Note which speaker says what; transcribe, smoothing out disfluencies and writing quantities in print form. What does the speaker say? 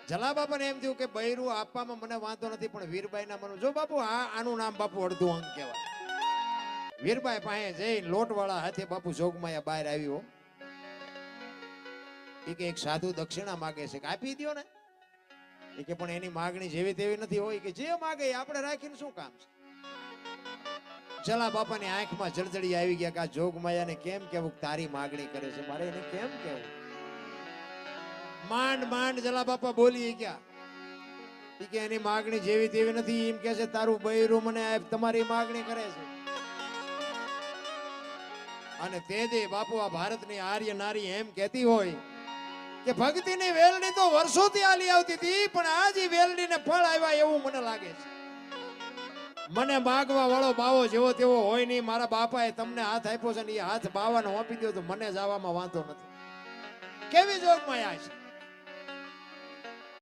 Speaker 1: જલા બાપાને એમ થયું કે બૈરું આપવામાં મને વાંધો નથી, પણ વીરબાઈ ના મન જો બાપુ આનું નામ બાપુ અડધું અંગ કહેવાય. વીરબાઈ પાસે જઈને લોટવાળા હાથે બાપુ જોગમાયા બહાર આવ્યો. એ કે એક સાધુ દક્ષિણા માગે છે કે આપી દો ને. એ કે પણ એની માગણી જેવી તેવી નથી હોય, કે જે માગે એ આપણે રાખીને શું કામ છે. જલા બાપાની આંખમાં જળજળી આવી ગયા કે આ જોગમાયાને કેમ કેવું તારી માગણી કરે છે, મારે એને કેમ કેવું. માંડ માંડ જલા બાપા બોલી ગયા કે એની માગણી જેવી તેવી નથી, એમ કે છે તારું બૈરું મને તમારી માગણી કરે છે. અને તે દે બાપુ આ ભારતની આર્ય નારી એમ કહેતી હોય કે ભક્તિની વેલણી તો વર્ષોથી આલી આવતી હતી, પણ આજ ઈ વેલણીને ફળ આવ્યા એવું મને લાગે છે. મને માગવા વાળો બાવો જેવો તેવો હોય નહીં, મારા બાપાએ તમને હાથ આપ્યો છે ને એ હાથ બાવાને આપી દો તો મને જવામાં વાંધો નથી. કેવી જોગમાયા છે.